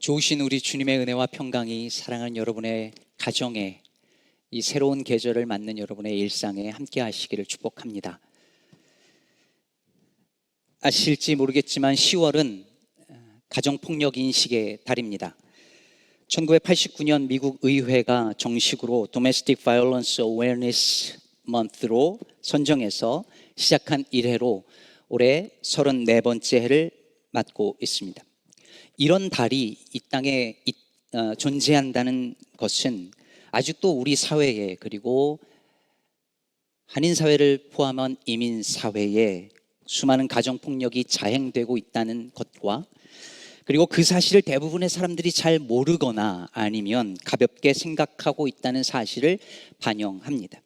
좋으신 우리 주님의 은혜와 평강이 사랑하는 여러분의 가정에, 이 새로운 계절을 맞는 여러분의 일상에 함께 하시기를 축복합니다. 아실지 모르겠지만 10월은 가정폭력 인식의 달입니다. 1989년 미국 의회가 정식으로 Domestic Violence Awareness Month로 선정해서 시작한 이래로 올해 34번째 해를 맞고 있습니다. 이런 달이 이 땅에 존재한다는 것은 아직도 우리 사회에, 그리고 한인 사회를 포함한 이민 사회에 수많은 가정폭력이 자행되고 있다는 것과, 그리고 그 사실을 대부분의 사람들이 잘 모르거나 아니면 가볍게 생각하고 있다는 사실을 반영합니다.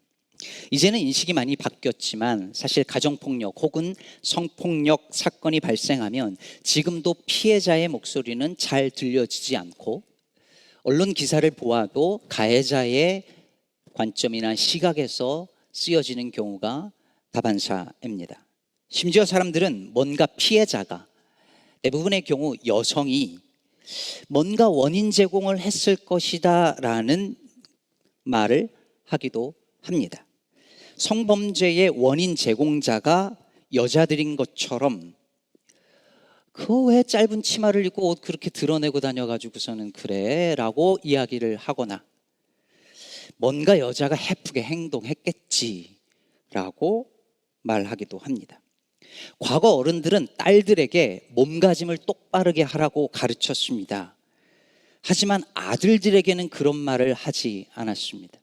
이제는 인식이 많이 바뀌었지만 사실 가정폭력 혹은 성폭력 사건이 발생하면 지금도 피해자의 목소리는 잘 들려지지 않고, 언론 기사를 보아도 가해자의 관점이나 시각에서 쓰여지는 경우가 다반사입니다. 심지어 사람들은 뭔가 피해자가, 대부분의 경우 여성이 뭔가 원인 제공을 했을 것이다 라는 말을 하기도 합니다. 성범죄의 원인 제공자가 여자들인 것처럼, 그거 왜 짧은 치마를 입고 옷 그렇게 드러내고 다녀가지고서는 그래? 라고 이야기를 하거나, 뭔가 여자가 해프게 행동했겠지 라고 말하기도 합니다. 과거 어른들은 딸들에게 몸가짐을 똑바르게 하라고 가르쳤습니다. 하지만 아들들에게는 그런 말을 하지 않았습니다.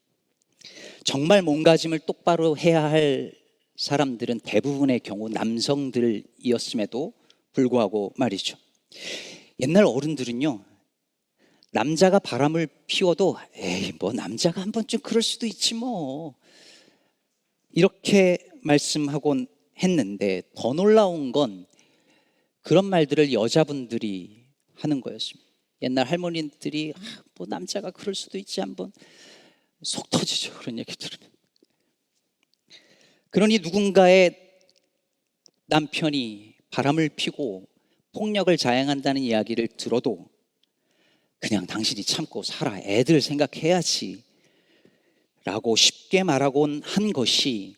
정말 몸가짐을 똑바로 해야 할 사람들은 대부분의 경우 남성들이었음에도 불구하고 말이죠. 옛날 어른들은요, 남자가 바람을 피워도 에이 뭐 남자가 한 번쯤 그럴 수도 있지 뭐, 이렇게 말씀하곤 했는데, 더 놀라운 건 그런 말들을 여자분들이 하는 거였습니다. 옛날 할머니들이 뭐 남자가 그럴 수도 있지, 한번 속 터지죠, 그런 얘기 들으면. 그러니 누군가의 남편이 바람을 피고 폭력을 자행한다는 이야기를 들어도 그냥 당신이 참고 살아, 애들 생각해야지 라고 쉽게 말하곤 한 것이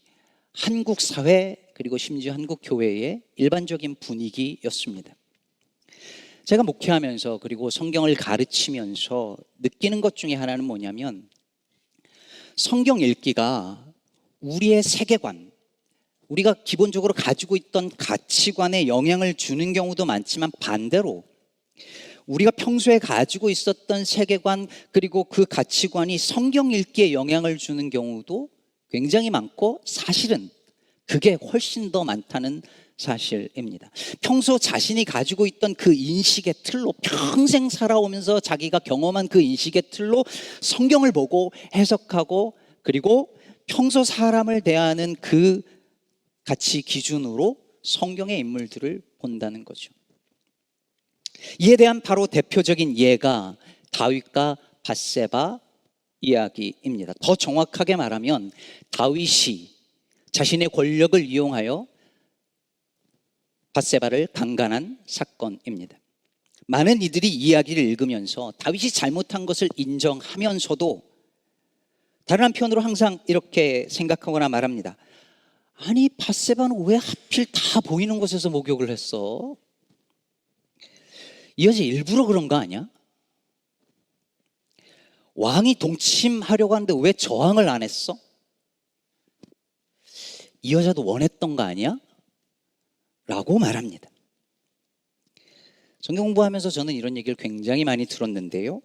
한국 사회, 그리고 심지어 한국 교회의 일반적인 분위기였습니다. 제가 목회하면서, 그리고 성경을 가르치면서 느끼는 것 중에 하나는 뭐냐면, 성경 읽기가 우리의 세계관, 우리가 기본적으로 가지고 있던 가치관에 영향을 주는 경우도 많지만, 반대로 우리가 평소에 가지고 있었던 세계관, 그리고 그 가치관이 성경 읽기에 영향을 주는 경우도 굉장히 많고, 사실은 그게 훨씬 더 많다는 사실입니다. 평소 자신이 가지고 있던 그 인식의 틀로 평생 살아오면서 자기가 경험한 그 인식의 틀로 성경을 보고 해석하고, 그리고 평소 사람을 대하는 그 가치 기준으로 성경의 인물들을 본다는 거죠. 이에 대한 바로 대표적인 예가 다윗과 밧세바 이야기입니다. 더 정확하게 말하면 다윗이 자신의 권력을 이용하여 밧세바를 강간한 사건입니다. 많은 이들이 이 이야기를 읽으면서 다윗이 잘못한 것을 인정하면서도 다른 한편으로 항상 이렇게 생각하거나 말합니다. 아니, 밧세바는 왜 하필 다 보이는 곳에서 목욕을 했어? 이 여자 일부러 그런 거 아니야? 왕이 동침하려고 하는데 왜 저항을 안 했어? 이 여자도 원했던 거 아니야? 라고 말합니다. 성경 공부하면서 저는 이런 얘기를 굉장히 많이 들었는데요,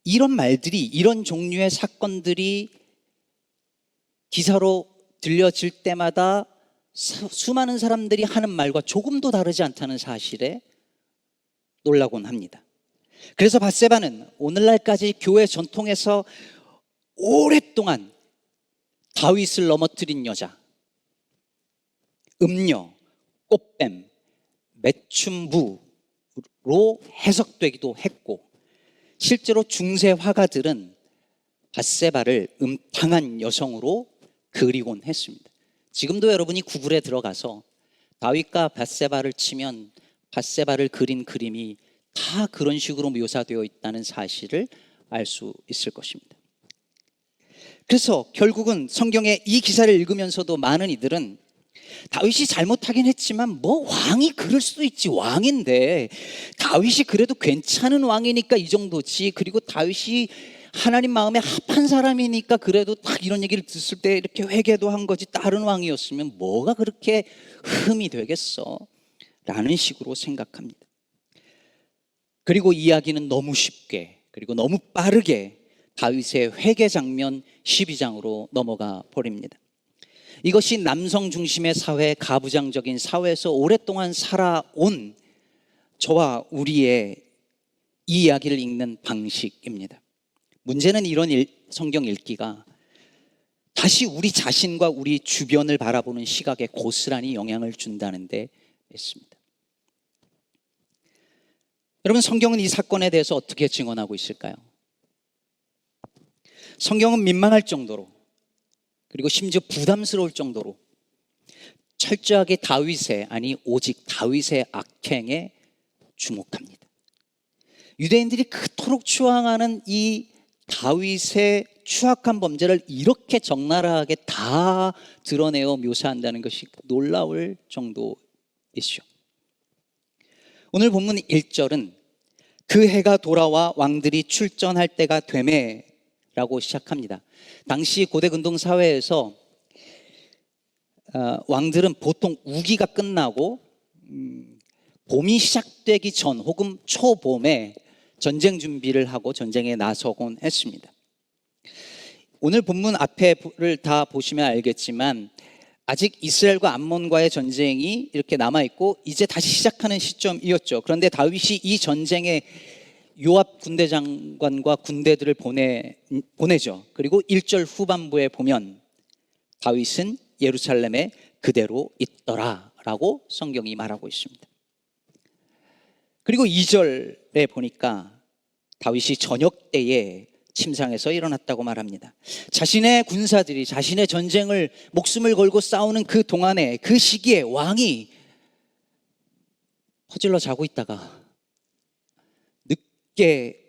이런 말들이, 이런 종류의 사건들이 기사로 들려질 때마다 수많은 사람들이 하는 말과 조금도 다르지 않다는 사실에 놀라곤 합니다. 그래서 밧세바는 오늘날까지 교회 전통에서 오랫동안 다윗을 넘어뜨린 여자, 음녀, 꽃뱀, 매춘부로 해석되기도 했고, 실제로 중세 화가들은 밧세바를 음탕한 여성으로 그리곤 했습니다. 지금도 여러분이 구글에 들어가서 다윗과 밧세바를 치면 밧세바를 그린 그림이 다 그런 식으로 묘사되어 있다는 사실을 알 수 있을 것입니다. 그래서 결국은 성경의 이 기사를 읽으면서도 많은 이들은 다윗이 잘못하긴 했지만 뭐 왕이 그럴 수도 있지, 왕인데 다윗이 그래도 괜찮은 왕이니까 이 정도지, 그리고 다윗이 하나님 마음에 합한 사람이니까 그래도 딱 이런 얘기를 듣을 때 이렇게 회개도 한 거지, 다른 왕이었으면 뭐가 그렇게 흠이 되겠어 라는 식으로 생각합니다. 그리고 이야기는 너무 쉽게 그리고 너무 빠르게 다윗의 회개 장면 12장으로 넘어가 버립니다. 이것이 남성 중심의 사회, 가부장적인 사회에서 오랫동안 살아온 저와 우리의 이 이야기를 읽는 방식입니다. 문제는 이런 성경 읽기가 다시 우리 자신과 우리 주변을 바라보는 시각에 고스란히 영향을 준다는 데 있습니다. 여러분, 성경은 이 사건에 대해서 어떻게 증언하고 있을까요? 성경은 민망할 정도로, 그리고 심지어 부담스러울 정도로 철저하게 다윗의, 아니 오직 다윗의 악행에 주목합니다. 유대인들이 그토록 추앙하는 이 다윗의 추악한 범죄를 이렇게 적나라하게 다 드러내어 묘사한다는 것이 놀라울 정도이죠. 오늘 본문 1절은 그 해가 돌아와 왕들이 출전할 때가 되매 라고 시작합니다. 당시 고대 근동 사회에서 왕들은 보통 우기가 끝나고 봄이 시작되기 전 혹은 초봄에 전쟁 준비를 하고 전쟁에 나서곤 했습니다. 오늘 본문 앞에를 다 보시면 알겠지만 아직 이스라엘과 암몬과의 전쟁이 이렇게 남아있고 이제 다시 시작하는 시점이었죠. 그런데 다윗이 이 전쟁에 요압 군대 장관과 군대들을 보내죠. 그리고 1절 후반부에 보면 다윗은 예루살렘에 그대로 있더라 라고 성경이 말하고 있습니다. 그리고 2절에 보니까 다윗이 저녁 때에 침상에서 일어났다고 말합니다. 자신의 군사들이 자신의 전쟁을 목숨을 걸고 싸우는 그 동안에, 그 시기에 왕이 퍼질러 자고 있다가 늦게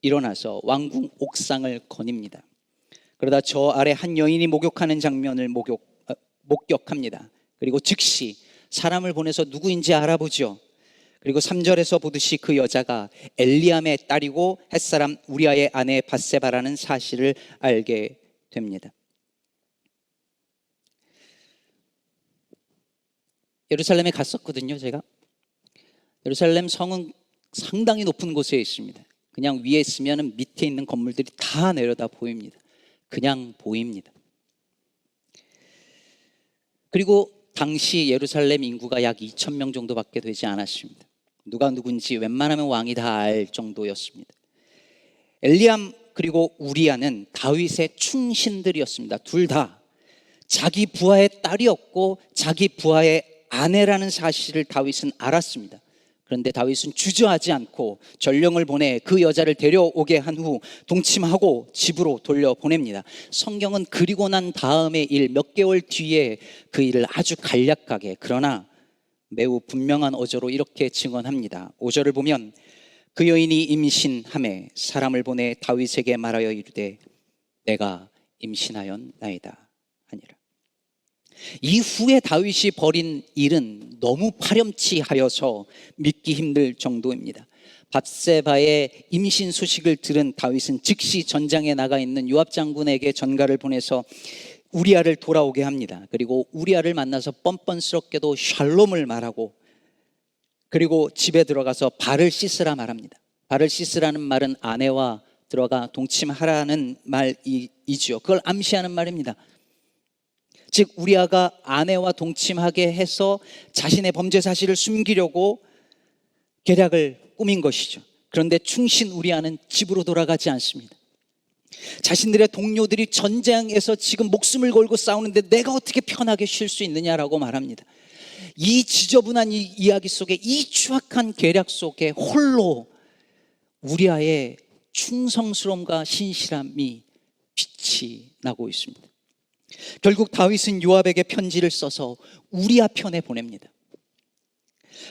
일어나서 왕궁 옥상을 거닙니다. 그러다 저 아래 한 여인이 목욕하는 장면을 목격합니다. 그리고 즉시 사람을 보내서 누구인지 알아보죠. 그리고 3절에서 보듯이 그 여자가 엘리암의 딸이고 햇사람 우리아의 아내 밧세바라는 사실을 알게 됩니다. 예루살렘에 갔었거든요. 제가 예루살렘 성은 상당히 높은 곳에 있습니다. 그냥 위에 있으면 밑에 있는 건물들이 다 내려다 보입니다. 그냥 보입니다. 그리고 당시 예루살렘 인구가 약 2,000명 정도밖에 되지 않았습니다. 누가 누군지 웬만하면 왕이 다 알 정도였습니다. 엘리암 그리고 우리아는 다윗의 충신들이었습니다. 둘 다 자기 부하의 딸이었고 자기 부하의 아내라는 사실을 다윗은 알았습니다. 그런데 다윗은 주저하지 않고 전령을 보내 그 여자를 데려오게 한 후 동침하고 집으로 돌려보냅니다. 성경은 그리고 난 다음의 일, 몇 개월 뒤에 그 일을 아주 간략하게 그러나 매우 분명한 어조로 이렇게 증언합니다. 5절을 보면 그 여인이 임신하매 사람을 보내 다윗에게 말하여 이르되 내가 임신하였나이다 하니라. 이후에 다윗이 벌인 일은 너무 파렴치하여서 믿기 힘들 정도입니다. 밧세바의 임신 소식을 들은 다윗은 즉시 전장에 나가 있는 요압 장군에게 전가를 보내서 우리아를 돌아오게 합니다. 그리고 우리아를 만나서 뻔뻔스럽게도 샬롬을 말하고 그리고 집에 들어가서 발을 씻으라 말합니다. 발을 씻으라는 말은 아내와 들어가 동침하라는 말이죠. 그걸 암시하는 말입니다. 즉 우리아가 아내와 동침하게 해서 자신의 범죄 사실을 숨기려고 계략을 꾸민 것이죠. 그런데 충신 우리아는 집으로 돌아가지 않습니다. 자신들의 동료들이 전쟁에서 지금 목숨을 걸고 싸우는데 내가 어떻게 편하게 쉴 수 있느냐라고 말합니다. 이 지저분한 이 이야기 속에, 이 추악한 계략 속에 홀로 우리아의 충성스러움과 신실함이 빛이 나고 있습니다. 결국 다윗은 요압에게 편지를 써서 우리아 편에 보냅니다.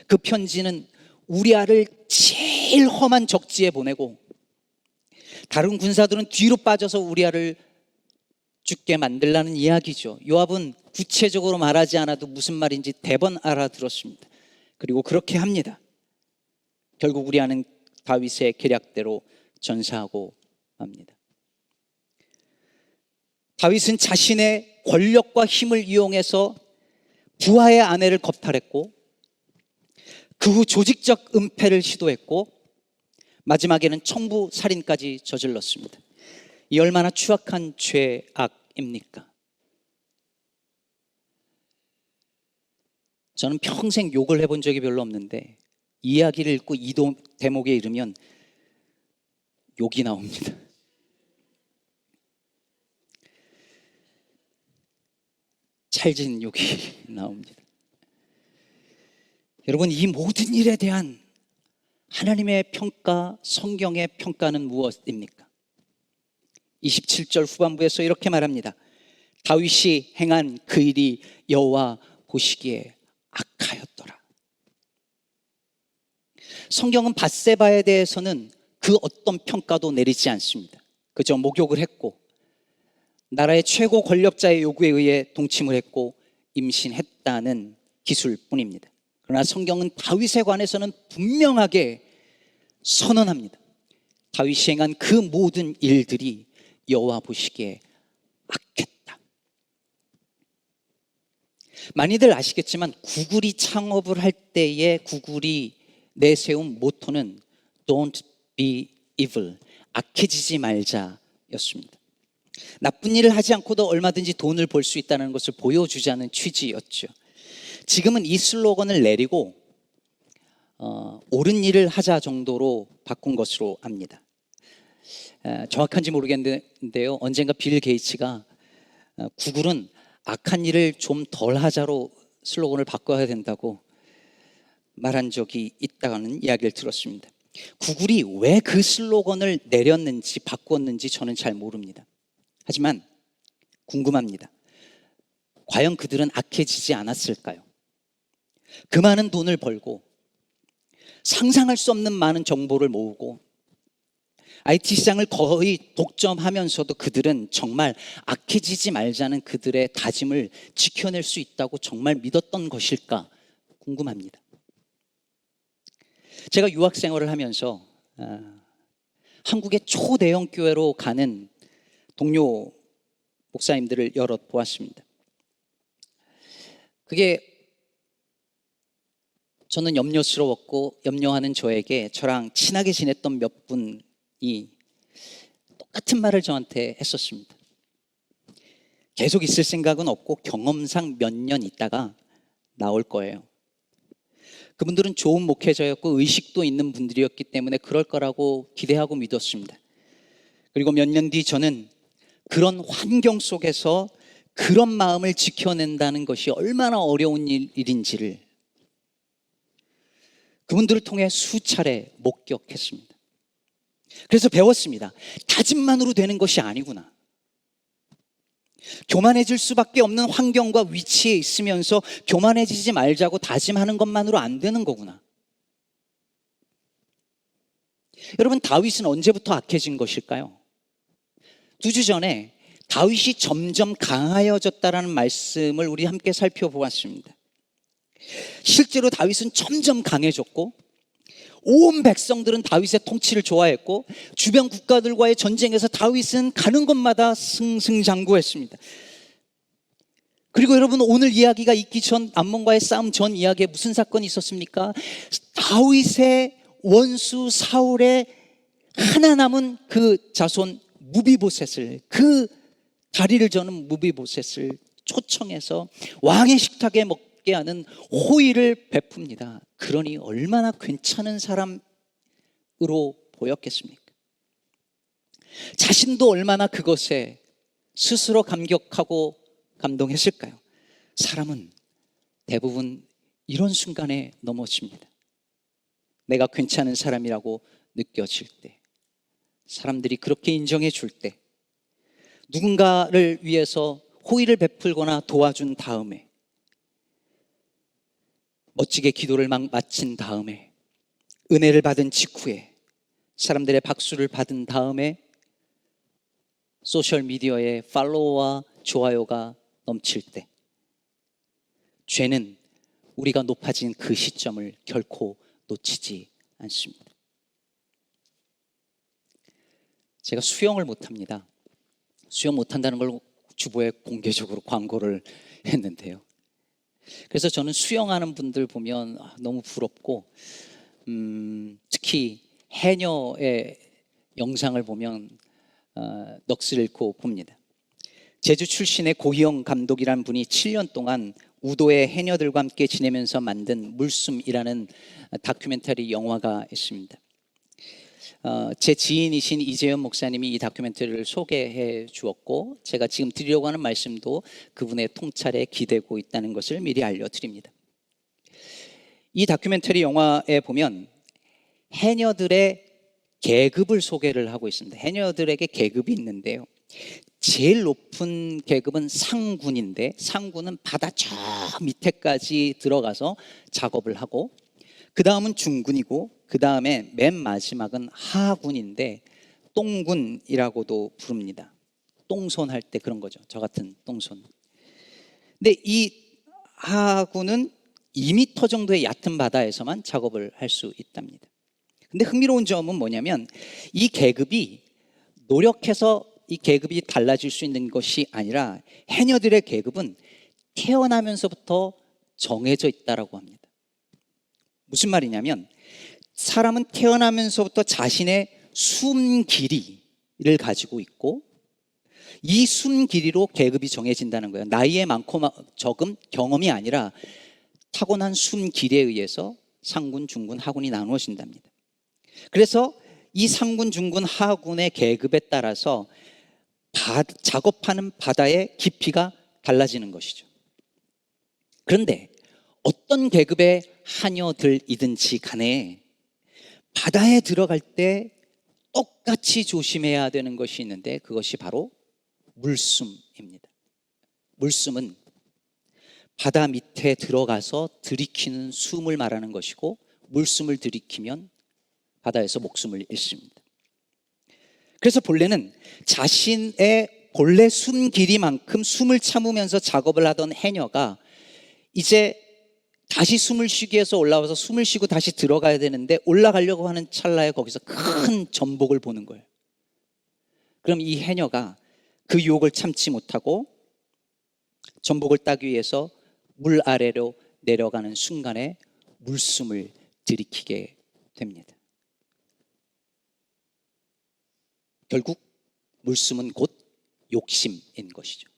그 편지는 우리아를 제일 험한 적지에 보내고 다른 군사들은 뒤로 빠져서 우리아를 죽게 만들라는 이야기죠. 요압은 구체적으로 말하지 않아도 무슨 말인지 대번 알아들었습니다. 그리고 그렇게 합니다. 결국 우리아는 다윗의 계략대로 전사하고 맙니다. 다윗은 자신의 권력과 힘을 이용해서 부하의 아내를 겁탈했고 그 후 조직적 은폐를 시도했고 마지막에는 청부 살인까지 저질렀습니다. 이 얼마나 추악한 죄악입니까? 저는 평생 욕을 해본 적이 별로 없는데 이 이야기를 읽고 이 대목에 이르면 욕이 나옵니다. 찰진 욕이 나옵니다. 여러분, 이 모든 일에 대한 하나님의 평가, 성경의 평가는 무엇입니까? 27절 후반부에서 이렇게 말합니다. 다윗이 행한 그 일이 여호와 보시기에 악하였더라. 성경은 밧세바에 대해서는 그 어떤 평가도 내리지 않습니다. 그저 목욕을 했고 나라의 최고 권력자의 요구에 의해 동침을 했고 임신했다는 기술뿐입니다. 그러나 성경은 다윗에 관해서는 분명하게 선언합니다. 다윗이 행한 그 모든 일들이 여호와 보시기에 악했다. 많이들 아시겠지만 구글이 창업을 할 때에 구글이 내세운 모토는 Don't be evil, 악해지지 말자였습니다. 나쁜 일을 하지 않고도 얼마든지 돈을 벌 수 있다는 것을 보여주자는 취지였죠. 지금은 이 슬로건을 내리고 옳은 일을 하자 정도로 바꾼 것으로 압니다. 정확한지 모르겠는데요, 언젠가 빌 게이츠가 구글은 악한 일을 좀 덜 하자로 슬로건을 바꿔야 된다고 말한 적이 있다는 이야기를 들었습니다. 구글이 왜 그 슬로건을 내렸는지 바꿨는지 저는 잘 모릅니다. 하지만 궁금합니다. 과연 그들은 악해지지 않았을까요? 그 많은 돈을 벌고 상상할 수 없는 많은 정보를 모으고 IT 시장을 거의 독점하면서도 그들은 정말 악해지지 말자는 그들의 다짐을 지켜낼 수 있다고 정말 믿었던 것일까 궁금합니다. 제가 유학 생활을 하면서 한국의 초대형 교회로 가는 동료 목사님들을 여럿 보았습니다. 그게 저는 염려스러웠고 염려하는 저에게 저랑 친하게 지냈던 몇 분이 똑같은 말을 저한테 했었습니다. 계속 있을 생각은 없고 경험상 몇 년 있다가 나올 거예요. 그분들은 좋은 목회자였고 의식도 있는 분들이었기 때문에 그럴 거라고 기대하고 믿었습니다. 그리고 몇 년 뒤 저는 그런 환경 속에서 그런 마음을 지켜낸다는 것이 얼마나 어려운 일인지를 그분들을 통해 수차례 목격했습니다. 그래서 배웠습니다. 다짐만으로 되는 것이 아니구나. 교만해질 수밖에 없는 환경과 위치에 있으면서 교만해지지 말자고 다짐하는 것만으로 안 되는 거구나. 여러분, 다윗은 언제부터 악해진 것일까요? 2주 전에 다윗이 점점 강하여졌다라는 말씀을 우리 함께 살펴보았습니다. 실제로 다윗은 점점 강해졌고 온 백성들은 다윗의 통치를 좋아했고 주변 국가들과의 전쟁에서 다윗은 가는 곳마다 승승장구했습니다. 그리고 여러분, 오늘 이야기가 있기 전, 암몬과의 싸움 전 이야기에 무슨 사건이 있었습니까? 다윗의 원수 사울의 하나 남은 그 자손 무비보셋을, 그 다리를 저는 무비보셋을 초청해서 왕의 식탁에 먹게 하는 호의를 베풉니다. 그러니 얼마나 괜찮은 사람으로 보였겠습니까? 자신도 얼마나 그것에 스스로 감격하고 감동했을까요? 사람은 대부분 이런 순간에 넘어집니다. 내가 괜찮은 사람이라고 느껴질 때, 사람들이 그렇게 인정해 줄 때, 누군가를 위해서 호의를 베풀거나 도와준 다음에, 멋지게 기도를 막 마친 다음에 은혜를 받은 직후에 사람들의 박수를 받은 다음에 소셜미디어에 팔로워와 좋아요가 넘칠 때 죄는 우리가 높아진 그 시점을 결코 놓치지 않습니다. 제가 수영을 못합니다. 수영 못한다는 걸 주보에 공개적으로 광고를 했는데요. 그래서 저는 수영하는 분들 보면 너무 부럽고 특히 해녀의 영상을 보면 넋을 잃고 봅니다. 제주 출신의 고희영 감독이라는 분이 7년 동안 우도의 해녀들과 함께 지내면서 만든 물숨이라는 다큐멘터리 영화가 있습니다. 제 지인이신 이재현 목사님이 이 다큐멘터리를 소개해 주었고 제가 지금 드리려고 하는 말씀도 그분의 통찰에 기대고 있다는 것을 미리 알려드립니다. 이 다큐멘터리 영화에 보면 해녀들의 계급을 소개를 하고 있습니다. 해녀들에게 계급이 있는데요, 제일 높은 계급은 상군인데, 상군은 바다 저 밑에까지 들어가서 작업을 하고, 그 다음은 중군이고, 그 다음에 맨 마지막은 하군인데 똥군이라고도 부릅니다. 똥손 할 때 그런 거죠. 저 같은 똥손. 근데 이 하군은 2m 정도의 얕은 바다에서만 작업을 할 수 있답니다. 근데 흥미로운 점은 뭐냐면 이 계급이 노력해서 이 계급이 달라질 수 있는 것이 아니라 해녀들의 계급은 태어나면서부터 정해져 있다라고 합니다. 무슨 말이냐면 사람은 태어나면서부터 자신의 숨 길이를 가지고 있고 이 숨 길이로 계급이 정해진다는 거예요. 나이에 많고 적음 경험이 아니라 타고난 숨 길이에 의해서 상군, 중군, 하군이 나누어진답니다. 그래서 이 상군, 중군, 하군의 계급에 따라서 작업하는 바다의 깊이가 달라지는 것이죠. 그런데 어떤 계급의 하녀들이든지 간에 바다에 들어갈 때 똑같이 조심해야 되는 것이 있는데 그것이 바로 물숨입니다. 물숨은 바다 밑에 들어가서 들이키는 숨을 말하는 것이고, 물숨을 들이키면 바다에서 목숨을 잃습니다. 그래서 본래는 자신의 본래 숨 길이만큼 숨을 참으면서 작업을 하던 해녀가 이제 다시 숨을 쉬기 위해서 올라와서 숨을 쉬고 다시 들어가야 되는데 올라가려고 하는 찰나에 거기서 큰 전복을 보는 거예요. 그럼 이 해녀가 그 유혹을 참지 못하고 전복을 따기 위해서 물 아래로 내려가는 순간에 물숨을 들이키게 됩니다. 결국 물숨은 곧 욕심인 것이죠.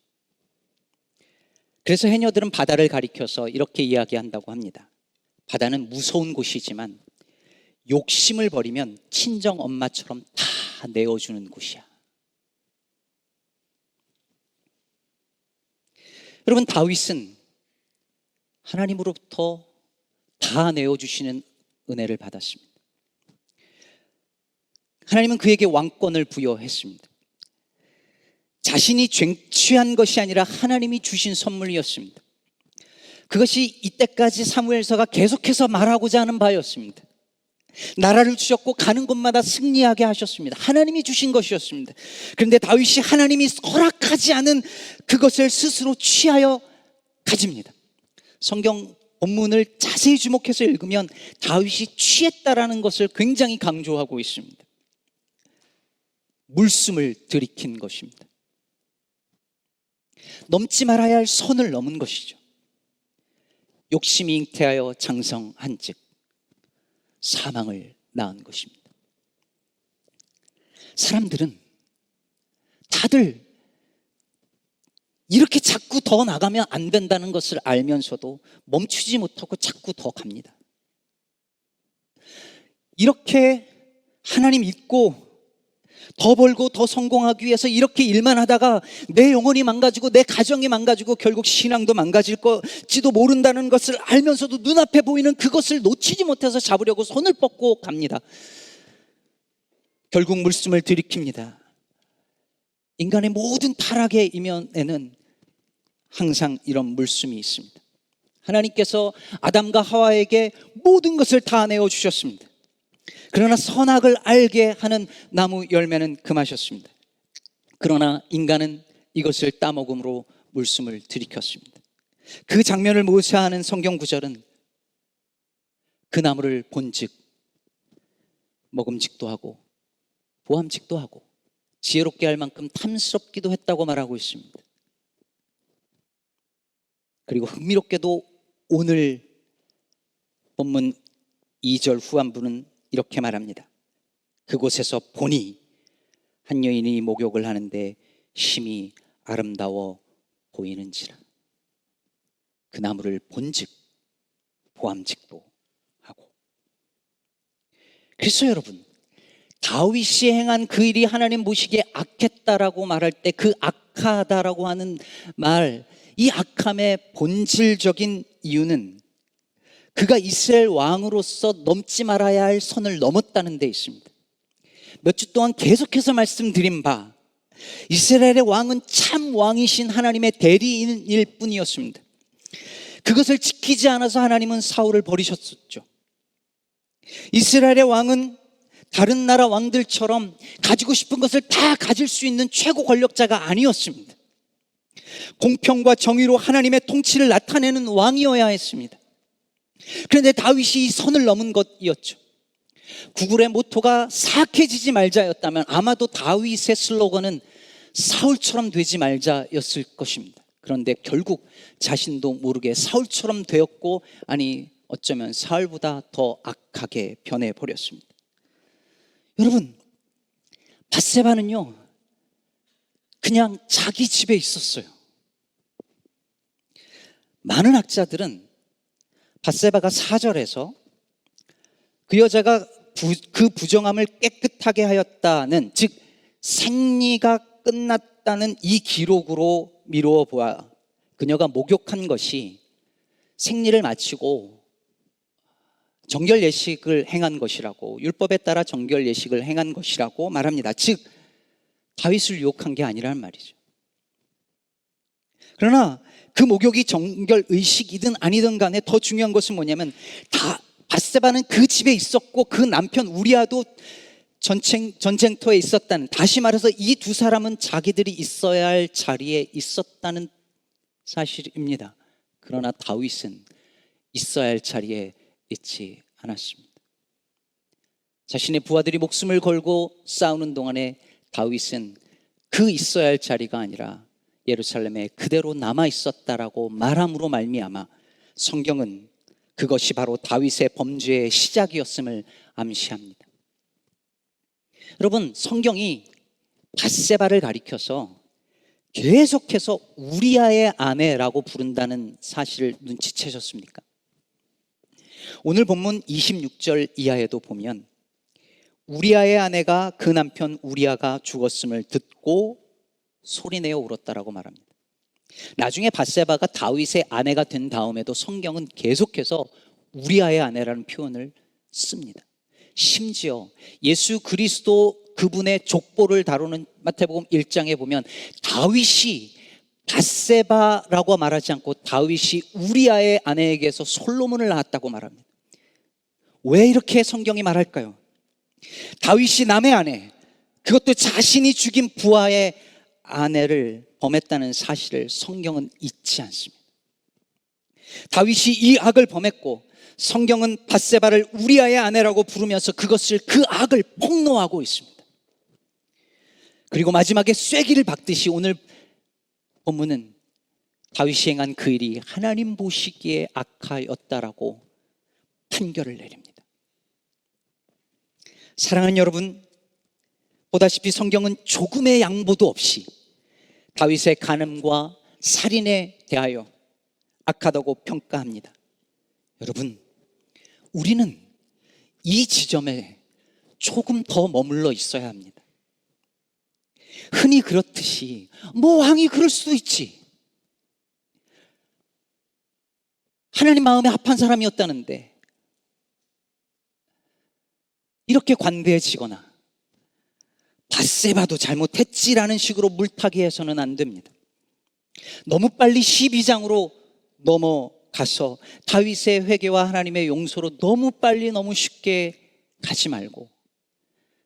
그래서 해녀들은 바다를 가리켜서 이렇게 이야기한다고 합니다. 바다는 무서운 곳이지만 욕심을 버리면 친정 엄마처럼 다 내어주는 곳이야. 여러분, 다윗은 하나님으로부터 다 내어주시는 은혜를 받았습니다. 하나님은 그에게 왕권을 부여했습니다. 자신이 쟁취한 것이 아니라 하나님이 주신 선물이었습니다. 그것이 이때까지 사무엘서가 계속해서 말하고자 하는 바였습니다. 나라를 주셨고 가는 곳마다 승리하게 하셨습니다. 하나님이 주신 것이었습니다. 그런데 다윗이 하나님이 허락하지 않은 그것을 스스로 취하여 가집니다. 성경 본문을 자세히 주목해서 읽으면 다윗이 취했다라는 것을 굉장히 강조하고 있습니다. 물숨을 들이킨 것입니다. 넘지 말아야 할 선을 넘은 것이죠. 욕심이 잉태하여 장성한 즉 사망을 낳은 것입니다. 사람들은 다들 이렇게 자꾸 더 나가면 안 된다는 것을 알면서도 멈추지 못하고 자꾸 더 갑니다. 이렇게 하나님 잊고 더 벌고 더 성공하기 위해서 이렇게 일만 하다가 내 영혼이 망가지고 내 가정이 망가지고 결국 신앙도 망가질 것지도 모른다는 것을 알면서도 눈앞에 보이는 그것을 놓치지 못해서 잡으려고 손을 뻗고 갑니다. 결국 물숨을 들이킵니다. 인간의 모든 타락의 이면에는 항상 이런 물숨이 있습니다. 하나님께서 아담과 하와에게 모든 것을 다 내어주셨습니다. 그러나 선악을 알게 하는 나무 열매는 금하셨습니다. 그러나 인간은 이것을 따먹음으로 물숨을 들이켰습니다. 그 장면을 묘사하는 성경 구절은 그 나무를 본즉 먹음직도 하고 보암직도 하고 지혜롭게 할 만큼 탐스럽기도 했다고 말하고 있습니다. 그리고 흥미롭게도 오늘 본문 2절 후반부는 이렇게 말합니다. 그곳에서 보니 한 여인이 목욕을 하는데 심히 아름다워 보이는지라. 그 나무를 본즉 보암직도 하고. 그래서 여러분, 다윗이 행한 그 일이 하나님 보시기에 악했다라고 말할 때 그 악하다라고 하는 말, 이 악함의 본질적인 이유는 그가 이스라엘 왕으로서 넘지 말아야 할 선을 넘었다는 데 있습니다. 몇 주 동안 계속해서 말씀드린 바, 이스라엘의 왕은 참 왕이신 하나님의 대리인일 뿐이었습니다. 그것을 지키지 않아서 하나님은 사울을 버리셨었죠. 이스라엘의 왕은 다른 나라 왕들처럼 가지고 싶은 것을 다 가질 수 있는 최고 권력자가 아니었습니다. 공평과 정의로 하나님의 통치를 나타내는 왕이어야 했습니다. 그런데 다윗이 이 선을 넘은 것이었죠. 구글의 모토가 사악해지지 말자였다면 아마도 다윗의 슬로건은 사울처럼 되지 말자였을 것입니다. 그런데 결국 자신도 모르게 사울처럼 되었고, 아니 어쩌면 사울보다 더 악하게 변해버렸습니다. 여러분, 밧세바는요 그냥 자기 집에 있었어요. 많은 학자들은 밧세바가 4절에서 그 여자가 그 부정함을 깨끗하게 하였다는, 즉 생리가 끝났다는 이 기록으로 미루어 보아 그녀가 목욕한 것이 생리를 마치고 정결 예식을 행한 것이라고, 율법에 따라 정결 예식을 행한 것이라고 말합니다. 즉 다윗을 유혹한 게 아니란 말이죠. 그러나 그 목욕이 정결 의식이든 아니든 간에 더 중요한 것은 뭐냐면, 밧세바는 그 집에 있었고 그 남편 우리아도 전쟁터에 있었다는, 다시 말해서 이 두 사람은 자기들이 있어야 할 자리에 있었다는 사실입니다. 그러나 다윗은 있어야 할 자리에 있지 않았습니다. 자신의 부하들이 목숨을 걸고 싸우는 동안에 다윗은 그 있어야 할 자리가 아니라 예루살렘에 그대로 남아 있었다라고 말함으로 말미암아 성경은 그것이 바로 다윗의 범죄의 시작이었음을 암시합니다. 여러분, 성경이 밧세바를 가리켜서 계속해서 우리아의 아내라고 부른다는 사실을 눈치채셨습니까? 오늘 본문 26절 이하에도 보면 우리아의 아내가 그 남편 우리아가 죽었음을 듣고 소리내어 울었다라고 말합니다. 나중에 밧세바가 다윗의 아내가 된 다음에도 성경은 계속해서 우리아의 아내라는 표현을 씁니다. 심지어 예수 그리스도 그분의 족보를 다루는 마태복음 1장에 보면 다윗이 밧세바라고 말하지 않고 다윗이 우리아의 아내에게서 솔로몬을 낳았다고 말합니다. 왜 이렇게 성경이 말할까요? 다윗이 남의 아내, 그것도 자신이 죽인 부하의 아내를 범했다는 사실을 성경은 잊지 않습니다. 다윗이 이 악을 범했고 성경은 밧세바를 우리아의 아내라고 부르면서 그것을, 그 악을 폭로하고 있습니다. 그리고 마지막에 쐐기를 박듯이 오늘 본문은 다윗이 행한 그 일이 하나님 보시기에 악하였다라고 판결을 내립니다. 사랑하는 여러분, 보다시피 성경은 조금의 양보도 없이 다윗의 간음과 살인에 대하여 악하다고 평가합니다. 여러분, 우리는 이 지점에 조금 더 머물러 있어야 합니다. 흔히 그렇듯이 뭐 왕이 그럴 수도 있지, 하나님 마음에 합한 사람이었다는데 이렇게 관대해지거나 밧세바도 잘못했지라는 식으로 물타기 해서는 안 됩니다. 너무 빨리 12장으로 넘어가서 다윗의 회개와 하나님의 용서로 너무 빨리 너무 쉽게 가지 말고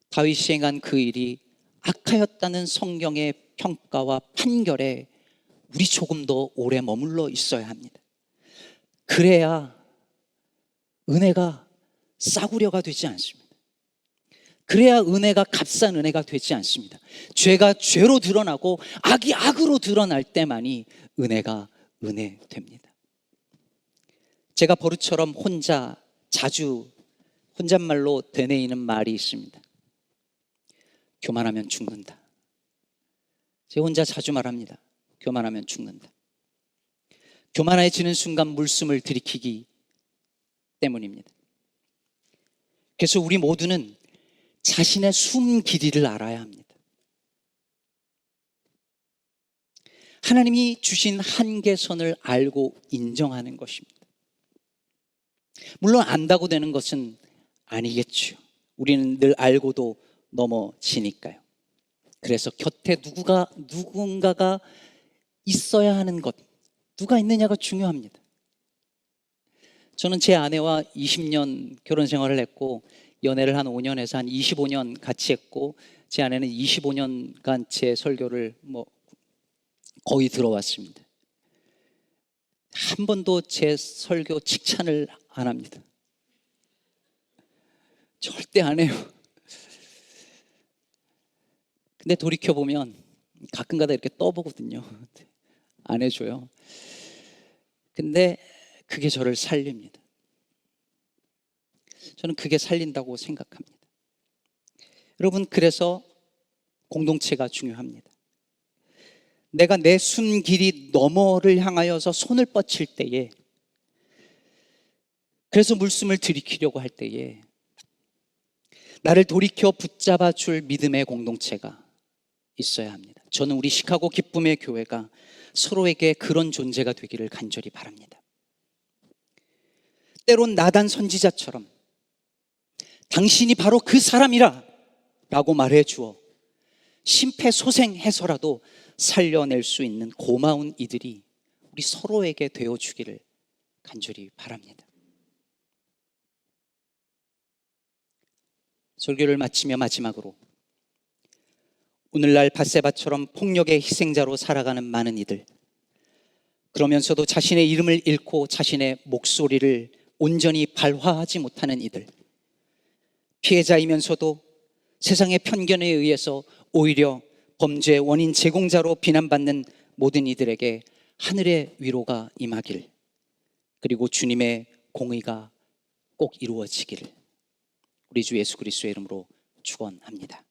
다윗이 행한 그 일이 악하였다는 성경의 평가와 판결에 우리 조금 더 오래 머물러 있어야 합니다. 그래야 은혜가 싸구려가 되지 않습니다. 그래야 은혜가 값싼 은혜가 되지 않습니다. 죄가 죄로 드러나고 악이 악으로 드러날 때만이 은혜가 은혜됩니다. 제가 버릇처럼 자주 혼잣말로 되뇌이는 말이 있습니다. 교만하면 죽는다. 제가 혼자 자주 말합니다. 교만하면 죽는다. 교만해지는 순간 물숨을 들이키기 때문입니다. 그래서 우리 모두는 자신의 숨 길이를 알아야 합니다. 하나님이 주신 한계선을 알고 인정하는 것입니다. 물론 안다고 되는 것은 아니겠죠. 우리는 늘 알고도 넘어지니까요. 그래서 곁에 누군가가 있어야 하는 것, 누가 있느냐가 중요합니다. 저는 제 아내와 20년 결혼 생활을 했고 연애를 한 5년에서 한 25년 같이 했고 제 아내는 25년간 제 설교를 거의 들어왔습니다. 한 번도 제 설교 칭찬을 안 합니다. 절대 안 해요. 근데 돌이켜보면 가끔가다 이렇게 떠보거든요. 안 해줘요. 근데 그게 저를 살립니다. 저는 그게 살린다고 생각합니다. 여러분, 그래서 공동체가 중요합니다. 내가 내 숨 길이 너머를 향하여서 손을 뻗칠 때에, 그래서 물숨을 들이키려고 할 때에 나를 돌이켜 붙잡아 줄 믿음의 공동체가 있어야 합니다. 저는 우리 시카고 기쁨의 교회가 서로에게 그런 존재가 되기를 간절히 바랍니다. 때론 나단 선지자처럼 당신이 바로 그 사람이라 라고 말해 주어 심폐소생해서라도 살려낼 수 있는 고마운 이들이 우리 서로에게 되어주기를 간절히 바랍니다. 설교를 마치며 마지막으로 오늘날 밧세바처럼 폭력의 희생자로 살아가는 많은 이들, 그러면서도 자신의 이름을 잃고 자신의 목소리를 온전히 발화하지 못하는 이들, 피해자이면서도 세상의 편견에 의해서 오히려 범죄의 원인 제공자로 비난받는 모든 이들에게 하늘의 위로가 임하길, 그리고 주님의 공의가 꼭 이루어지기를 우리 주 예수 그리스도의 이름으로 축원합니다.